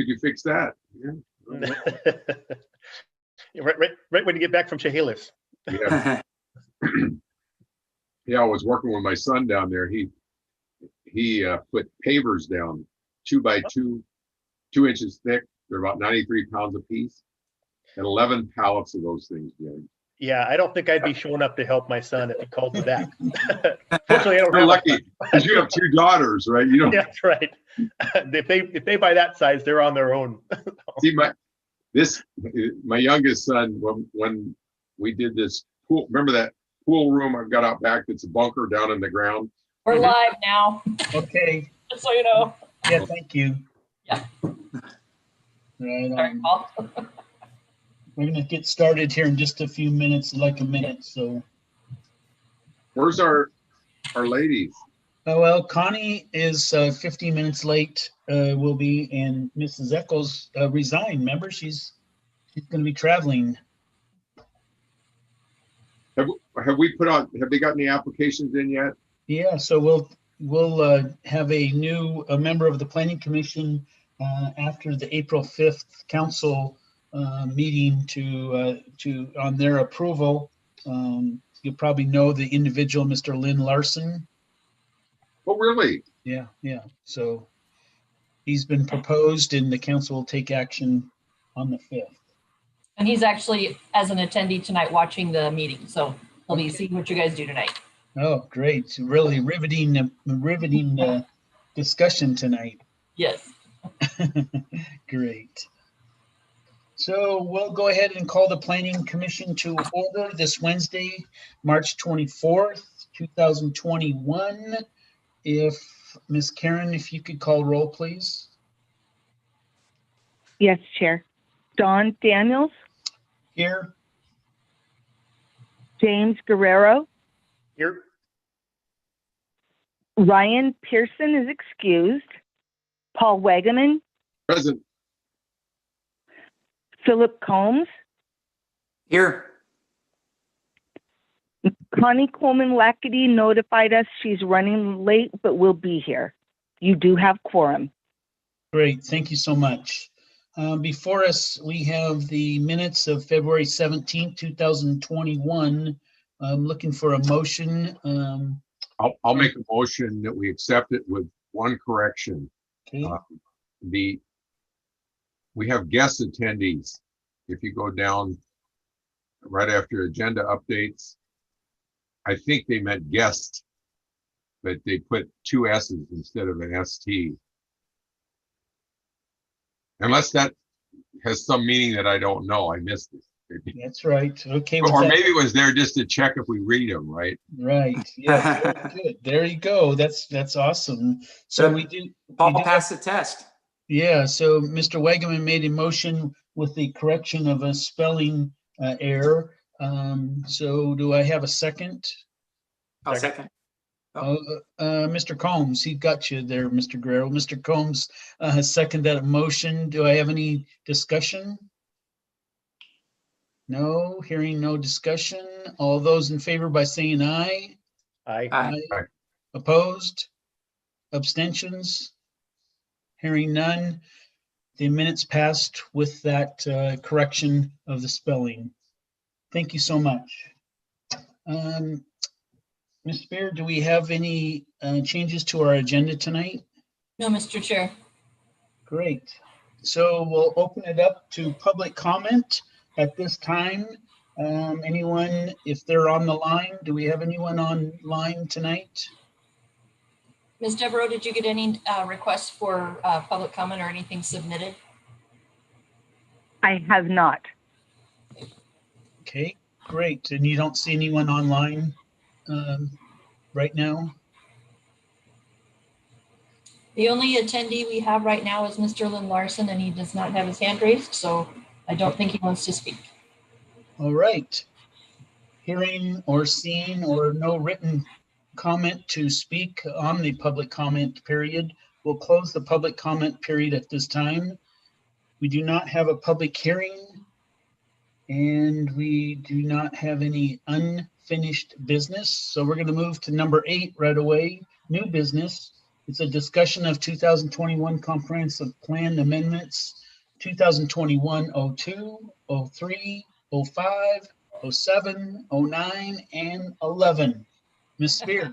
could you fix that? Yeah. right when you get back from Chehalis. Yeah. Yeah, I was working with my son down there. He put pavers down 2 by 2, 2 inches thick. They're about 93 pounds a piece, and 11 pallets of those things. Yeah, I don't think I'd be showing up to help my son if he called me back. Fortunately, I don't You're have lucky because you have 2 daughters, right? You don't. Yeah, that's right. If they buy that size, they're on their own. See, my youngest son, when we did this pool, remember that pool room I've got out back that's a bunker down in the ground? We're live now, Okay. just so you know. Yeah, thank you. Yeah. Right Sorry, on. Paul. We're gonna get started here in just a few minutes, like a minute. So, Where's our ladies? well, Connie is 15 minutes late. Will be, and Mrs. Eccles resigned. Remember, she's going to be traveling. Have we put on? Have they got any applications in yet? Yeah, so we'll have a member of the Planning Commission after the April 5th council meeting to on their approval. You probably know the individual, Mr. Lynn Larson. Oh, really? Yeah. So he's been proposed, and the council will take action on the 5th. And he's actually, as an attendee tonight, watching the meeting. So he'll be seeing what you guys do tonight. Oh, great. Really riveting discussion tonight. Yes. Great. So we'll go ahead and call the Planning Commission to order this Wednesday, March 24th, 2021. If Ms. Karen, if you could call roll, please. Yes, Chair. Don Daniels, Here. James Guerrero, Here. Ryan Pearson is excused, Paul Wagaman, Present. Philip Combs, Here. Connie Coleman Lackady notified us she's running late, but will be here. You do have quorum. Great, thank you so much. Before us, we have the minutes of February 17th, 2021. I'm looking for a motion. I'll make a motion that we accept it with one correction. Okay. We have guest attendees. If you go down right after agenda updates, I think they meant guest, but they put 2 S's instead of an ST. Unless that has some meaning that I don't know, I missed it. That's right. Okay. Or maybe it was there just to check if we read them, right? Right. Yeah. Good. There you go. That's awesome. So we do. Paul passed the test. Yeah. So Mr. Wagaman made a motion with the correction of a spelling error. So do I have a second? I'll second. Mr. Combs, he got you there, Mr. Guerrero. Mr. Combs has seconded that motion. Do I have any discussion? No, hearing no discussion. All those in favor by saying aye. Aye. Aye. Opposed? Abstentions? Hearing none. The minutes passed with that correction of the spelling. Thank you so much. Ms. Spear, do we have any changes to our agenda tonight? No, Mr. Chair. Great. So we'll open it up to public comment at this time. Anyone, if they're on the line, do we have anyone online tonight? Ms. Devereaux, did you get any requests for public comment or anything submitted? I have not. Okay, great. And you don't see anyone online right now? The only attendee we have right now is Mr. Lynn Larson, and he does not have his hand raised, so I don't think he wants to speak. All right. Hearing or seeing or no written comment to speak on the public comment period, we'll close the public comment period at this time. We do not have a public hearing, and we do not have any unfinished business. So we're going to move to number 8 right away. New business It's a discussion of 2021 comprehensive plan amendments, 2021-02, 03, 05, 07, 09, and 11. Ms. Spear.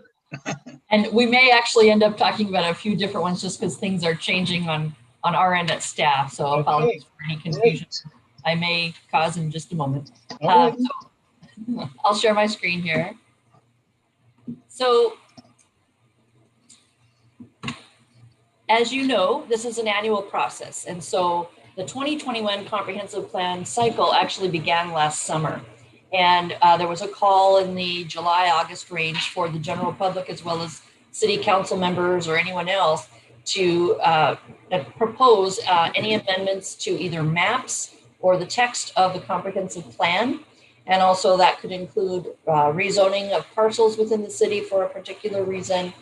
And we may actually end up talking about a few different ones just because things are changing on our end at staff. So apologies for any confusion I may cause in just a moment. All right. So I'll share my screen here. So as you know, this is an annual process. And so the 2021 comprehensive plan cycle actually began last summer. And there was a call in the July-August range for the general public as well as city council members or anyone else to propose any amendments to either maps or the text of the comprehensive plan. And also that could include rezoning of parcels within the city for a particular reason.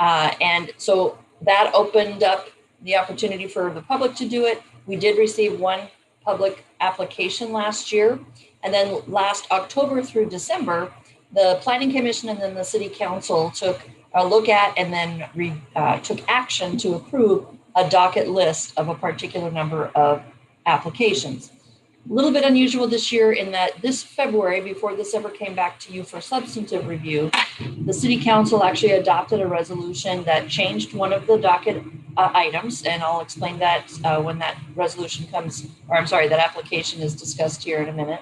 And so that opened up the opportunity for the public to do it. We did receive one public application last year. And then last October through December, the Planning Commission and then the City Council took a look at and then took action to approve a docket list of a particular number of applications. A little bit unusual this year in that this February, before this ever came back to you for substantive review, the City Council actually adopted a resolution that changed one of the docket items, and I'll explain that when that resolution comes, or I'm sorry, that application is discussed here in a minute.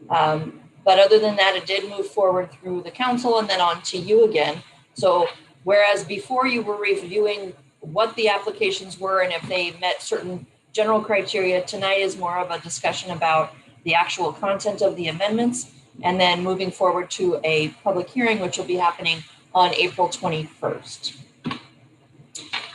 But other than that, it did move forward through the council and then on to you again. So whereas before you were reviewing what the applications were and if they met certain general criteria, tonight is more of a discussion about the actual content of the amendments and then moving forward to a public hearing, which will be happening on April 21st.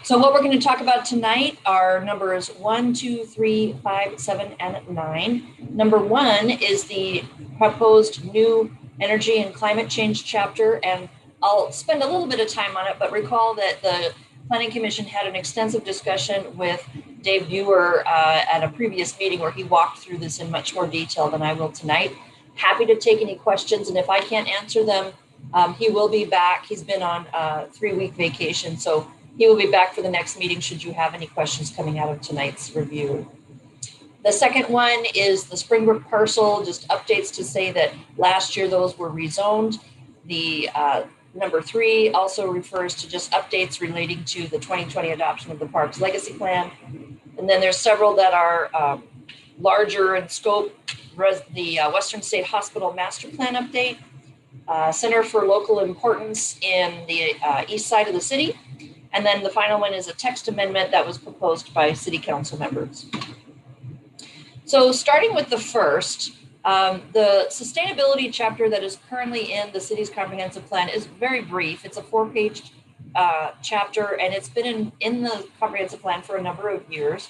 So what we're going to talk about tonight are numbers 1, 2, 3, 5, 7, and 9. Number 1 is the proposed new energy and climate change chapter, and I'll spend a little bit of time on it, but recall that the Planning Commission had an extensive discussion with Dave Buer at a previous meeting where he walked through this in much more detail than I will tonight. Happy to take any questions, and if I can't answer them, he will be back. He's been on a 3-week vacation, so he will be back for the next meeting should you have any questions coming out of tonight's review. The second one is the Springbrook parcel, just updates to say that last year those were rezoned. The number 3 also refers to just updates relating to the 2020 adoption of the Parks Legacy Plan. And then there's several that are larger in scope. The Western State Hospital Master Plan update, Center for Local Importance in the east side of the city. And then the final one is a text amendment that was proposed by city council members. So starting with the first, the sustainability chapter that is currently in the city's comprehensive plan is very brief. It's a 4-page chapter, and it's been in the comprehensive plan for a number of years.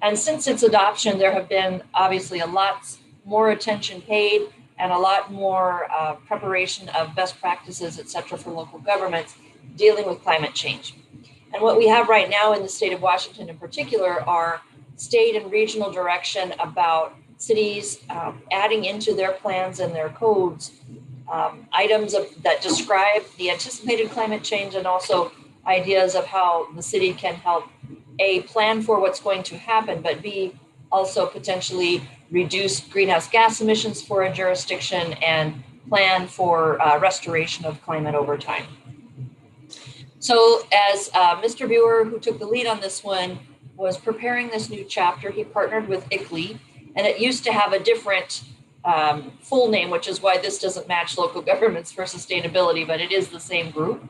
And since its adoption, there have been obviously a lot more attention paid and a lot more preparation of best practices, et cetera, for local governments dealing with climate change. And what we have right now in the state of Washington in particular are state and regional direction about cities adding into their plans and their codes items that describe the anticipated climate change and also ideas of how the city can help A, plan for what's going to happen, but B, also potentially reduce greenhouse gas emissions for a jurisdiction and plan for restoration of climate over time. So as Mr. Buer, who took the lead on this one, was preparing this new chapter, he partnered with ICLEI, and it used to have a different full name, which is why this doesn't match Local Governments for Sustainability, but it is the same group,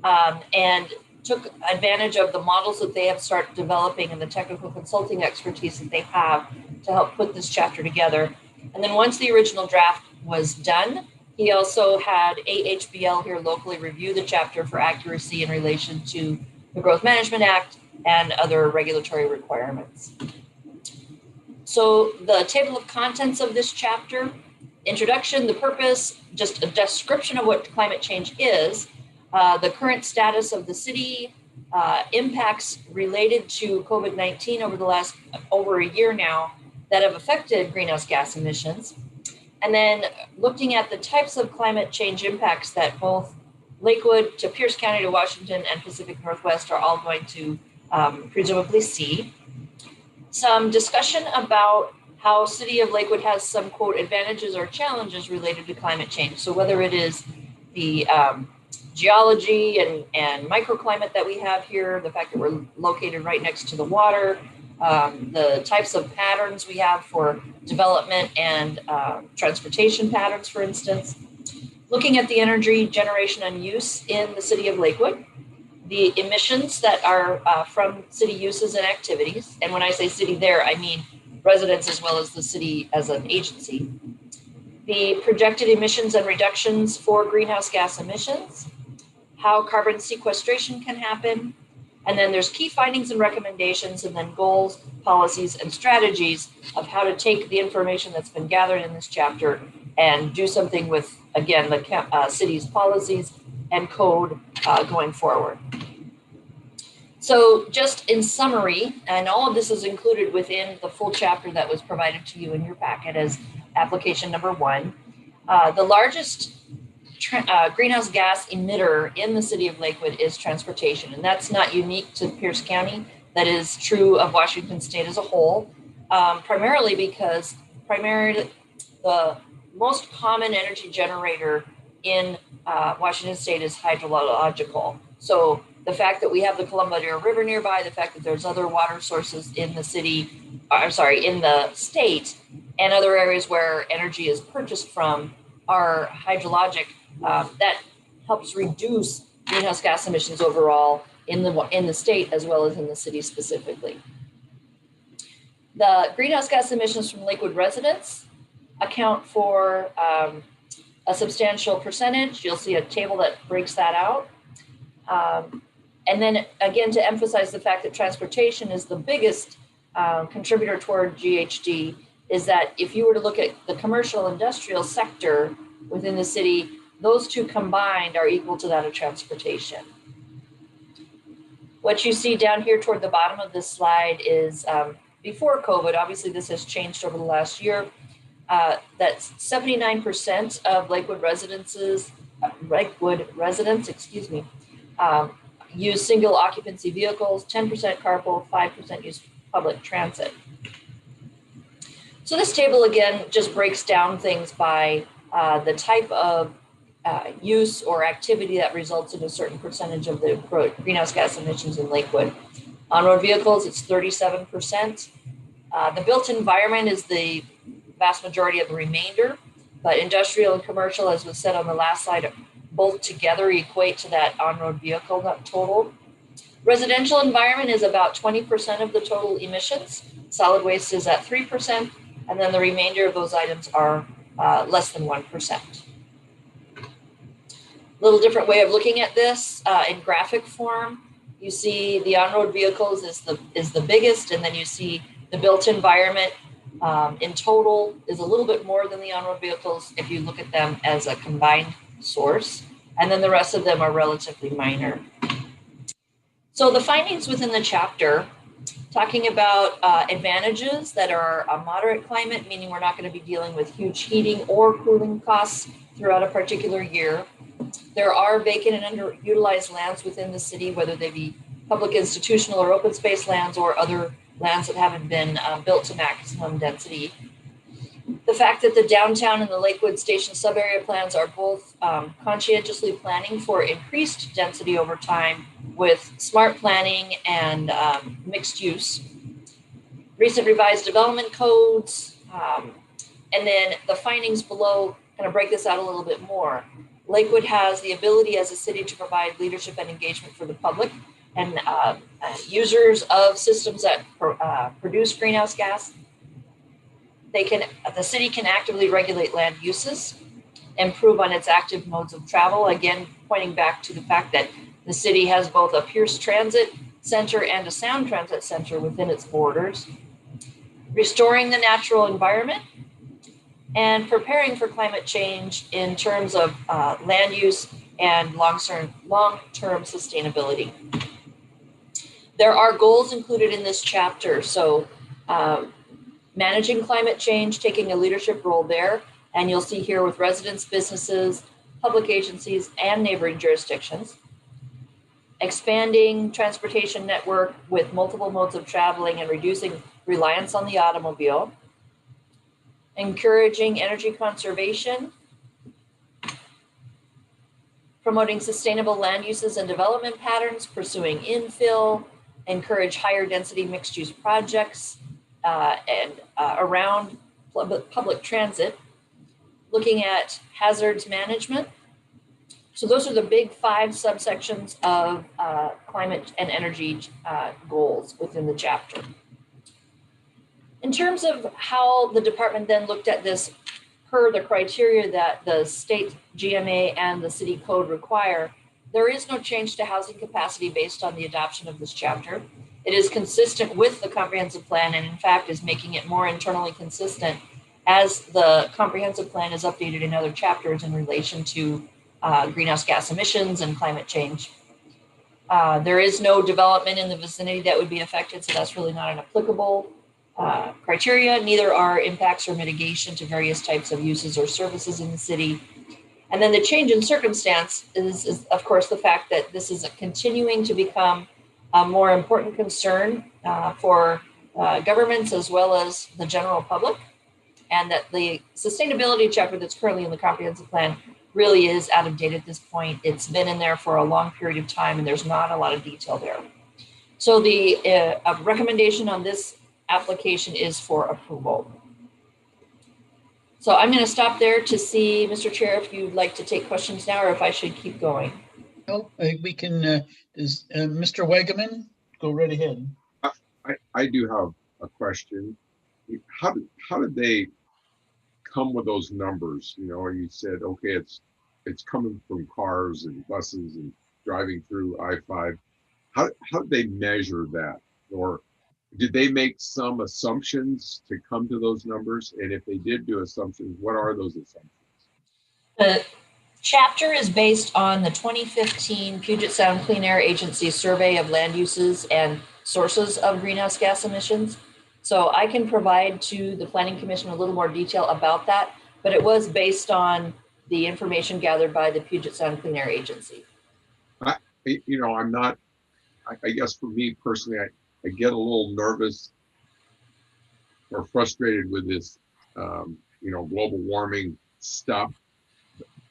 and took advantage of the models that they have started developing and the technical consulting expertise that they have to help put this chapter together. And then once the original draft was done, he also had AHBL here locally review the chapter for accuracy in relation to the Growth Management Act and other regulatory requirements. So the table of contents of this chapter, introduction, the purpose, just a description of what climate change is, the current status of the city, impacts related to COVID-19 over the last over a year now that have affected greenhouse gas emissions. And then looking at the types of climate change impacts that both Lakewood to Pierce County to Washington and Pacific Northwest are all going to presumably see. Some discussion about how City of Lakewood has some, quote, advantages or challenges related to climate change. So whether it is the geology and microclimate that we have here, the fact that we're located right next to the water, the types of patterns we have for development and transportation patterns, for instance. Looking at the energy generation and use in the City of Lakewood, the emissions that are from city uses and activities. And when I say city there, I mean residents as well as the city as an agency. The projected emissions and reductions for greenhouse gas emissions, how carbon sequestration can happen, and then there's key findings and recommendations, and then goals, policies, and strategies of how to take the information that's been gathered in this chapter and do something with, again, the city's policies and code going forward. So just in summary, and all of this is included within the full chapter that was provided to you in your packet as application number 1. The largest greenhouse gas emitter in the City of Lakewood is transportation, and that's not unique to Pierce County. That is true of Washington State as a whole, primarily because the most common energy generator in Washington State is hydrological. So the fact that we have the Columbia River nearby, the fact that there's other water sources in the city, in the state, and other areas where energy is purchased from are hydrologic, that helps reduce greenhouse gas emissions overall in the state as well as in the city specifically. The greenhouse gas emissions from Lakewood residents account for a substantial percentage. You'll see a table that breaks that out. And then again, to emphasize the fact that transportation is the biggest contributor toward GHG, is that if you were to look at the commercial industrial sector within the city, those two combined are equal to that of transportation. What you see down here toward the bottom of this slide is before COVID, obviously this has changed over the last year, that 79% of Lakewood residents, use single occupancy vehicles, 10% carpool, 5% use public transit. So this table again just breaks down things by the type of use or activity that results in a certain percentage of the greenhouse gas emissions in Lakewood. On-road vehicles, it's 37%. The built environment is the vast majority of the remainder, but industrial and commercial, as was said on the last slide, both together equate to that on-road vehicle total. Residential environment is about 20% of the total emissions. Solid waste is at 3%, and then the remainder of those items are less than 1%. Little different way of looking at this in graphic form. You see the on-road vehicles is the biggest, and then you see the built environment in total is a little bit more than the on-road vehicles if you look at them as a combined source, and then the rest of them are relatively minor. So the findings within the chapter, talking about advantages that are a moderate climate, meaning we're not going to be dealing with huge heating or cooling costs throughout a particular year. There are vacant and underutilized lands within the city, whether they be public, institutional, or open space lands, or other lands that haven't been built to maximum density. The fact that the downtown and the Lakewood Station subarea plans are both conscientiously planning for increased density over time with smart planning and mixed use. Recent revised development codes, and then the findings below kind of break this out a little bit more. Lakewood has the ability as a city to provide leadership and engagement for the public and users of systems that produce greenhouse gas. The city can actively regulate land uses, improve on its active modes of travel, again, pointing back to the fact that the city has both a Pierce Transit Center and a Sound Transit Center within its borders, restoring the natural environment, and preparing for climate change in terms of land use and long-term sustainability. There are goals included in this chapter. So managing climate change, taking a leadership role there. And you'll see here with residents, businesses, public agencies, and neighboring jurisdictions. Expanding transportation network with multiple modes of traveling and reducing reliance on the automobile. Encouraging energy conservation. Promoting sustainable land uses and development patterns, pursuing infill, encourage higher density mixed use projects around public transit, looking at hazards management. So those are the big 5 subsections of climate and energy goals within the chapter. In terms of how the department then looked at this per the criteria that the state GMA and the city code require, there is no change to housing capacity based on the adoption of this chapter. It is consistent with the comprehensive plan, and in fact is making it more internally consistent as the comprehensive plan is updated in other chapters in relation to greenhouse gas emissions and climate change. There is no development in the vicinity that would be affected, so that's really not an applicable criteria. Neither are impacts or mitigation to various types of uses or services in the city. And then the change in circumstance is of course, the fact that this is continuing to become a more important concern for governments as well as the general public, and that the sustainability chapter that's currently in the comprehensive plan really is out of date at this point. It's been in there for a long period of time, and there's not a lot of detail there. So the recommendation on this application is for approval. So I'm going to stop there to see, Mr. Chair, if you'd like to take questions now or if I should keep going. No, we can, Mr. Wagaman, go right ahead. I do have a question. How did they come with those numbers? You know, you said, okay, it's coming from cars and buses and driving through I-5. How did they measure that? Or did they make some assumptions to come to those numbers? And if they did do assumptions, what are those assumptions? The chapter is based on the 2015 Puget Sound Clean Air Agency survey of land uses and sources of greenhouse gas emissions. So I can provide to the Planning Commission a little more detail about that, but it was based on the information gathered by the Puget Sound Clean Air Agency. I'm not, I guess for me personally, I get a little nervous or frustrated with this, global warming stuff.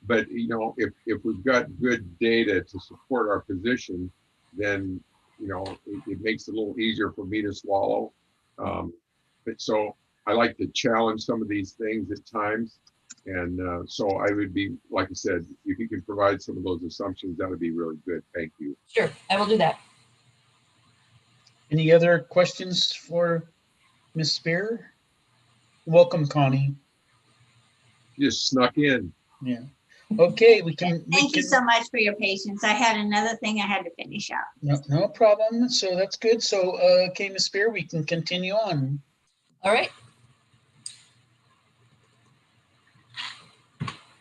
But, if we've got good data to support our position, then, it makes it a little easier for me to swallow. But so I like to challenge some of these things at times. And so I would be, like I said, if you can provide some of those assumptions, that would be really good. Thank you. Sure, I will do that. Any other questions for Ms. Spear? Welcome, Connie. You just snuck in. Yeah. Okay, we can. Thank you so much for your patience. I had another thing I had to finish up. No problem. So that's good. So, okay, Ms. Spear, we can continue on. All right.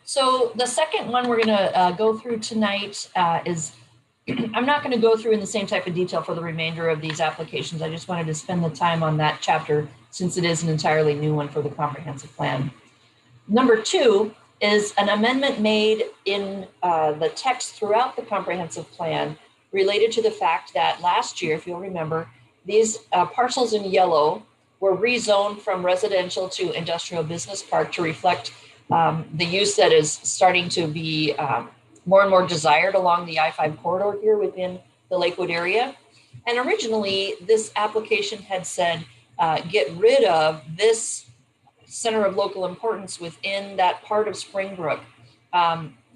So the second one we're going to go through tonight is, I'm not going to go through in the same type of detail for the remainder of these applications. I just wanted to spend the time on that chapter since it is an entirely new one for the comprehensive plan. Number 2 is an amendment made in the text throughout the comprehensive plan related to the fact that last year, if you'll remember, these parcels in yellow were rezoned from residential to industrial business park to reflect the use that is starting to be more and more desired along the I-5 corridor here within the Lakewood area. And originally, this application had said, get rid of this center of local importance within that part of Springbrook,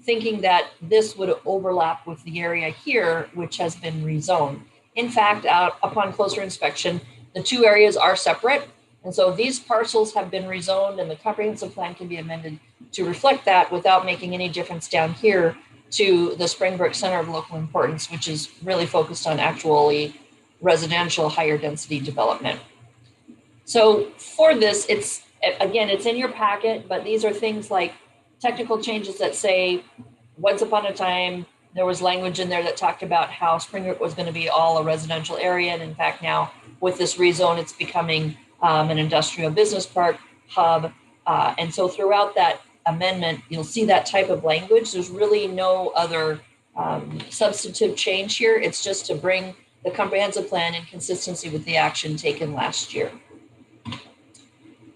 thinking that this would overlap with the area here, which has been rezoned. In fact, upon closer inspection, the 2 areas are separate. And so these parcels have been rezoned, and the comprehensive plan can be amended to reflect that without making any difference down here to the Springbrook Center of Local Importance, which is really focused on actually residential higher density development. So for this, it's in your packet, but these are things like technical changes that say, once upon a time, there was language in there that talked about how Springbrook was going to be all a residential area. And in fact, now with this rezone, it's becoming an industrial business park hub. And so throughout that amendment, you'll see that type of language. There's really no other substantive change here. It's just to bring the comprehensive plan in consistency with the action taken last year.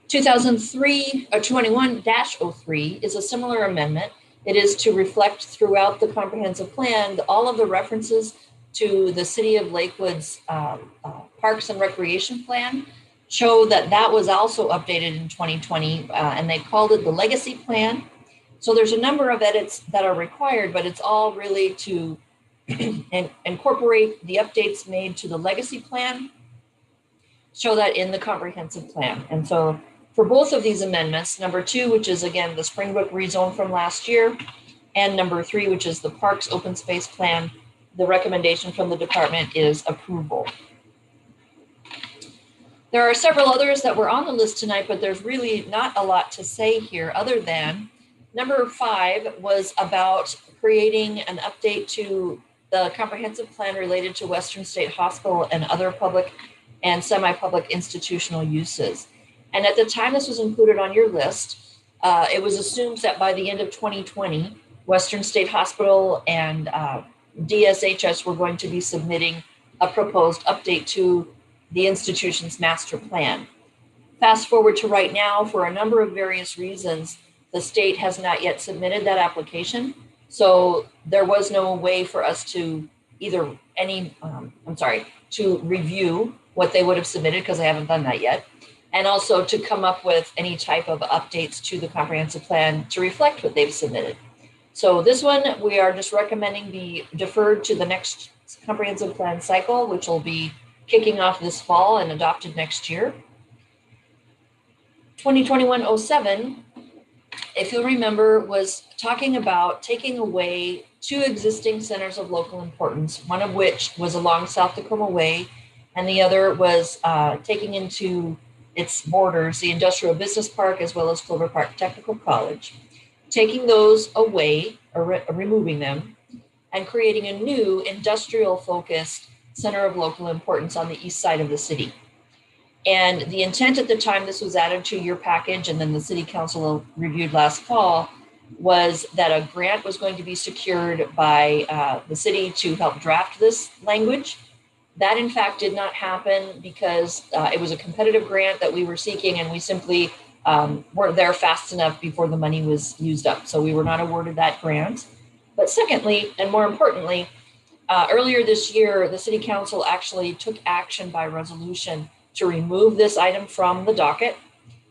2003 or 21-03 is a similar amendment. It is to reflect throughout the comprehensive plan all of the references to the City of Lakewood's Parks and Recreation Plan, show that that was also updated in 2020, and they called it the Legacy Plan. So there's a number of edits that are required, but it's all really to incorporate the updates made to the Legacy Plan, show that in the comprehensive plan. And so for both of these amendments, number 2, which is again the Springbrook rezone from last year, and number 3, which is the Parks Open Space Plan, the recommendation from the department is approval. There are several others that were on the list tonight, but there's really not a lot to say here other than number 5 was about creating an update to the comprehensive plan related to Western State Hospital and other public and semi-public institutional uses. And at the time this was included on your list, it was assumed that by the end of 2020, Western State Hospital and DSHS were going to be submitting a proposed update to the institution's master plan. Fast forward to right now, for a number of various reasons, the state has not yet submitted that application. So there was no way for us to either to review what they would have submitted, because I haven't done that yet, and also to come up with any type of updates to the comprehensive plan to reflect what they've submitted. So this one, we are just recommending be deferred to the next comprehensive plan cycle, which will be kicking off this fall and adopted next year. 2021-07, if you'll remember, was talking about taking away 2 existing centers of local importance, one of which was along South Tacoma Way, and the other was taking into its borders the Industrial Business Park as well as Clover Park Technical College, taking those away or removing them and creating a new industrial focused center of local importance on the east side of the city. And the intent at the time this was added to your package and then the city council reviewed last fall was that a grant was going to be secured by the city to help draft this language. That in fact did not happen because it was a competitive grant that we were seeking, and we simply weren't there fast enough before the money was used up. So we were not awarded that grant. But secondly, and more importantly, earlier this year, the city council actually took action by resolution to remove this item from the docket.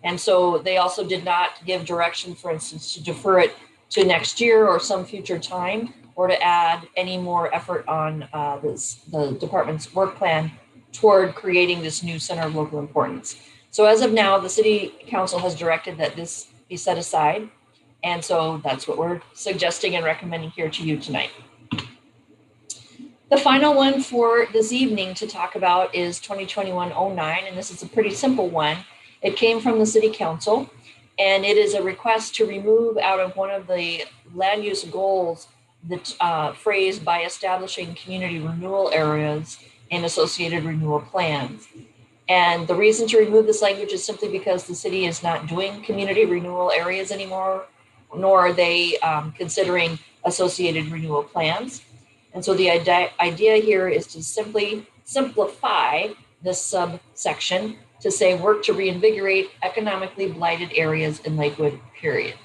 And so they also did not give direction, for instance, to defer it to next year or some future time, or to add any more effort on the department's work plan toward creating this new center of local importance. So as of now, the city council has directed that this be set aside. And so that's what we're suggesting and recommending here to you tonight. The final one for this evening to talk about is 2021-09, and this is a pretty simple one. It came from the city council, and it is a request to remove out of one of the land use goals the phrase by establishing community renewal areas and associated renewal plans. And the reason to remove this language is simply because the city is not doing community renewal areas anymore, nor are they considering associated renewal plans. And so the idea here is to simply simplify this subsection to say work to reinvigorate economically blighted areas in Lakewood, period.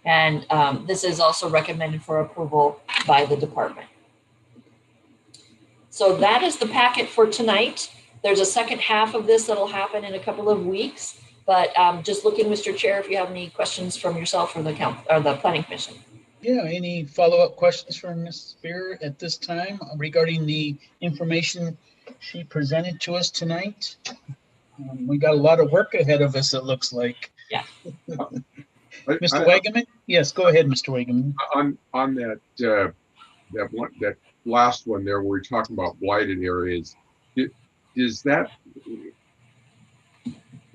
And this is also recommended for approval by the department. So that is the packet for tonight. There's a second half of this that'll happen in a couple of weeks, but just looking, Mr. Chair, if you have any questions from yourself or the Planning Commission. Yeah, any follow-up questions from Ms. Spear at this time regarding the information she presented to us tonight? We got a lot of work ahead of us, it looks like. Yeah. Mr. Wageman? Yes, go ahead, Mr. Wageman. On that last one there, where we're talking about blighted areas, does that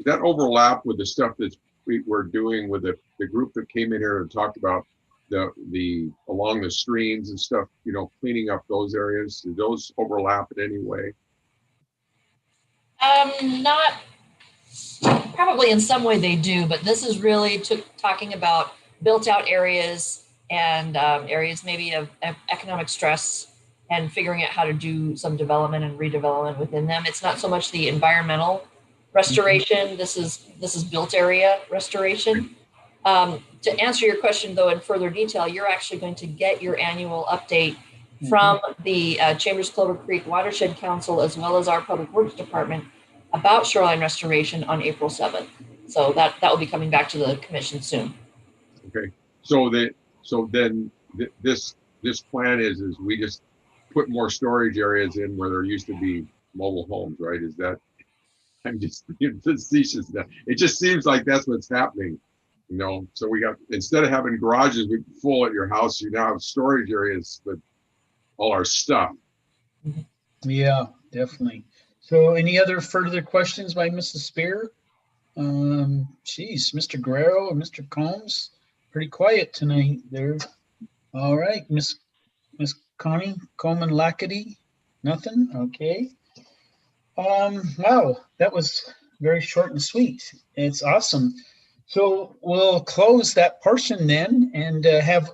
overlap with the stuff that we're doing with the group that came in here and talked about the along the streams and stuff, you know, cleaning up those areas? Do those overlap in any way? Not probably in some way they do, but this is really talking about built out areas and areas maybe of economic stress, and figuring out how to do some development and redevelopment within them. It's not so much the environmental restoration. This is built area restoration. To answer your question though in further detail, you're actually going to get your annual update from the Chambers Clover Creek Watershed Council as well as our Public Works Department about shoreline restoration on April 7th. So that will be coming back to the commission soon. Okay, so then this plan is we just put more storage areas in where there used to be mobile homes, right? Is that, I'm just being facetious now. It just seems like that's what's happening, you know? So we got, instead of having garages full at your house, you now have storage areas with all our stuff. Yeah, definitely. So any other further questions by Mrs. Spear? Geez, Mr. Guerrero and Mr. Combs, pretty quiet tonight there. All right, Miss Connie Coleman Lackady, nothing? Okay. Wow, that was very short and sweet. It's awesome. So we'll close that portion then and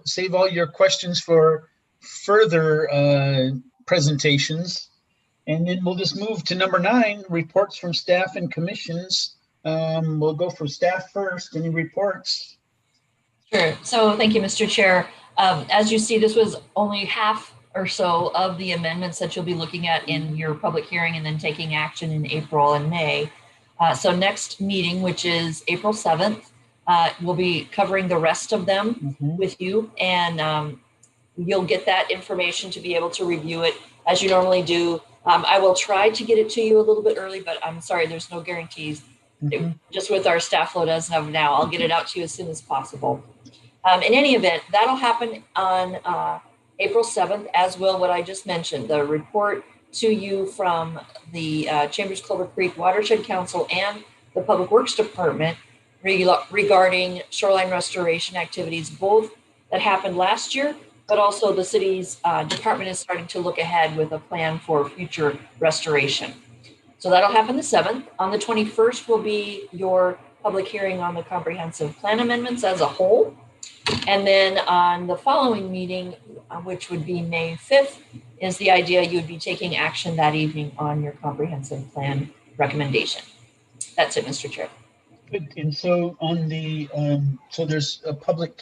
save all your questions for further presentations. And then we'll just move to number 9, reports from staff and commissions. We'll go from staff first. Any reports? Sure. So thank you, Mr. Chair. As you see, this was only half or so of the amendments that you'll be looking at in your public hearing and then taking action in April and May. So next meeting, which is April 7th, we'll be covering the rest of them with you, and you'll get that information to be able to review it as you normally do. I will try to get it to you a little bit early, but I'm sorry, there's no guarantees. Just with our staff load as of now, I'll get it out to you as soon as possible. In any event, that'll happen on April 7th, as will what I just mentioned, the report to you from the Chambers Clover Creek Watershed Council and the Public Works Department regarding shoreline restoration activities, both that happened last year, but also the city's department is starting to look ahead with a plan for future restoration. So that'll happen the 7th. On the 21st will be your public hearing on the comprehensive plan amendments as a whole. And then on the following meeting, which would be May 5th, is the idea you would be taking action that evening on your comprehensive plan recommendation. That's it, Mr. Chair. Good. And so on the, so there's a public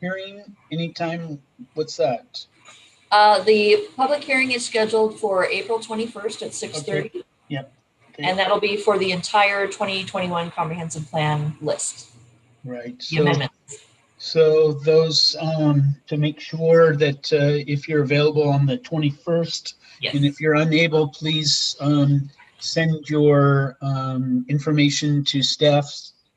hearing anytime, what's that? The public hearing is scheduled for April 21st at 6:30. Okay. Yep. Okay. And that'll be for the entire 2021 comprehensive plan list. Right. The amendment. So those, to make sure that if you're available on the 21st, Yes. and if you're unable, please send your information to staff,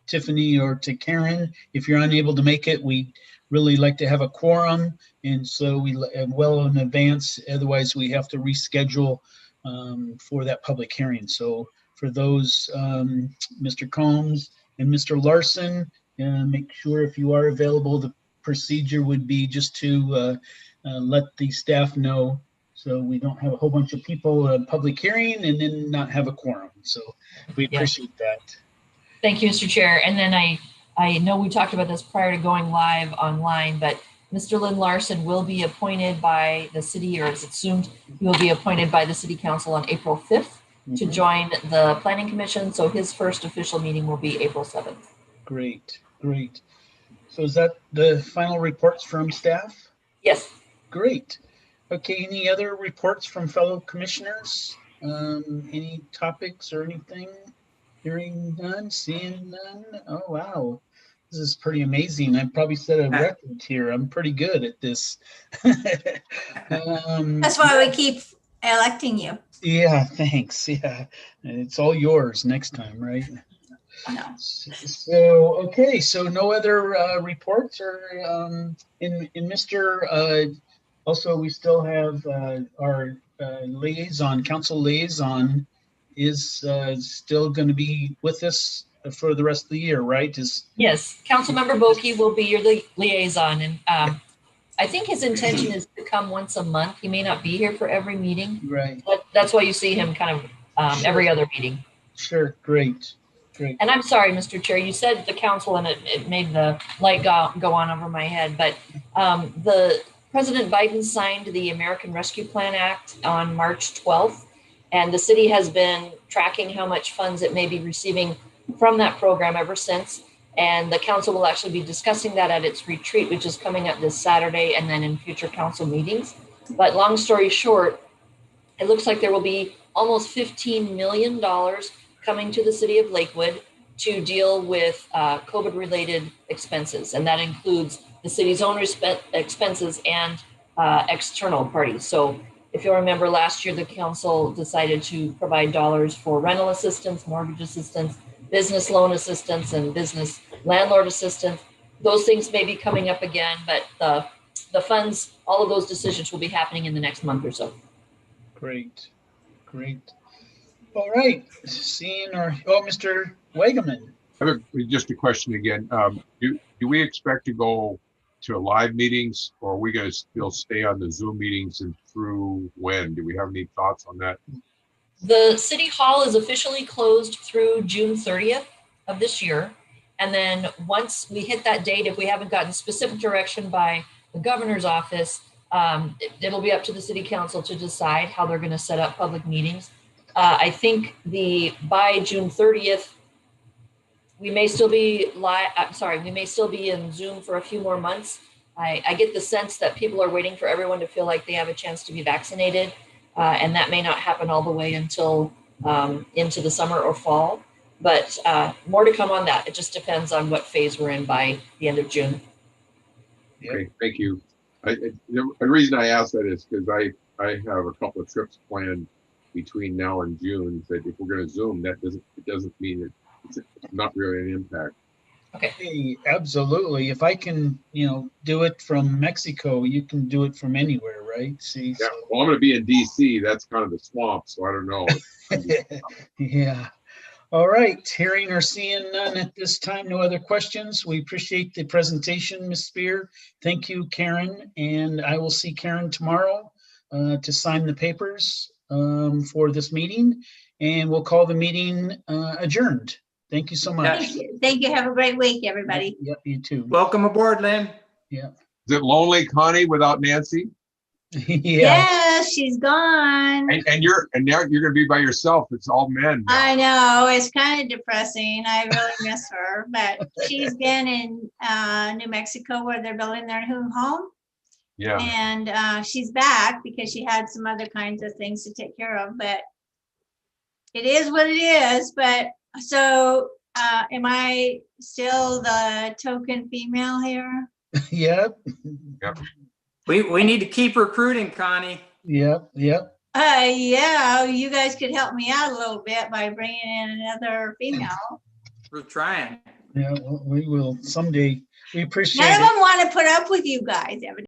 Tiffany or to Karen. If you're unable to make it, we really like to have a quorum, and so we well in advance. Otherwise, we have to reschedule for that public hearing. So for those, Mr. Combs and Mr. Larson, make sure if you are available, the procedure would be just to let the staff know, so we don't have a whole bunch of people public hearing and then not have a quorum. So we appreciate that. Thank you, Mr. Chair. And then I know we talked about this prior to going live online, but Mr. Lynn Larson will be appointed by the city, or is assumed he will be appointed by the city council on April 5th to join the planning commission. So his first official meeting will be April 7th. Great, great. So is that the final reports from staff? Yes. Great. Okay, any other reports from fellow commissioners? Any topics or anything? Hearing none, seeing none? Oh, wow. This is pretty amazing. I probably set a record here. I'm pretty good at this. That's why we keep electing you. Yeah, thanks. Yeah, it's all yours next time, right? No. So, okay, so no other reports or in Mr. Also, we still have our liaison, council liaison is still going to be with us for the rest of the year, right? Yes, Councilmember Boki will be your liaison, and I think his intention is to come once a month. He may not be here for every meeting. Right. But that's why you see him kind of every other meeting. Sure, great. Great. And I'm sorry, Mr. Chair, you said the council and it made the light go on over my head, but the President Biden signed the American Rescue Plan Act on March 12th. And the city has been tracking how much funds it may be receiving from that program ever since. And the council will actually be discussing that at its retreat, which is coming up this Saturday, and then in future council meetings. But long story short, it looks like there will be almost $15 million coming to the city of Lakewood to deal with COVID-related expenses. And that includes the city's own expenses and external parties. So if you'll remember last year, the council decided to provide dollars for rental assistance, mortgage assistance, business loan assistance, and business landlord assistance. Those things may be coming up again, but the funds, all of those decisions will be happening in the next month or so. Great, great. All right, Mr. Wagaman. I have just a question again. Do we expect to go to live meetings, or are we going to still stay on the Zoom meetings and through when? Do we have any thoughts on that? The city hall is officially closed through June 30th of this year. And then once we hit that date, if we haven't gotten specific direction by the governor's office, it'll be up to the city council to decide how they're going to set up public meetings. I think by June 30th, we may still be we may still be in Zoom for a few more months. I get the sense that people are waiting for everyone to feel like they have a chance to be vaccinated. And that may not happen all the way until into the summer or fall. But more to come on that. It just depends on what phase we're in by the end of June. Okay, thank you. The reason I asked that is because I have a couple of trips planned between now and June. That if we're going to Zoom, it doesn't mean it's not really an impact. Okay. Hey, absolutely. If I can, do it from Mexico, you can do it from anywhere, right? See. Yeah. Well, I'm going to be in DC. That's kind of the swamp, so I don't know. Yeah. All right. Hearing or seeing none at this time. No other questions. We appreciate the presentation, Ms. Spear. Thank you, Karen. And I will see Karen tomorrow to sign the papers for this meeting. And we'll call the meeting adjourned. Thank you so much. Thank you. Thank you. Have a great week, everybody. Yep, you too. Welcome aboard, Lynn. Yeah. Is it lonely, Connie, without Nancy? Yeah. Yes, she's gone. And now you're going to be by yourself. It's all men now. I know, it's kind of depressing. I really miss her, but she's been in New Mexico where they're building their new home. Yeah. And she's back because she had some other kinds of things to take care of, but it is what it is. But so am I still the token female here? Yep. Yep. We need to keep recruiting, Connie. Yep. Yep. Yeah, you guys could help me out a little bit by bringing in another female. We're trying. Yeah, well, we will someday. We appreciate None of it. them want to put up with you guys, evidently.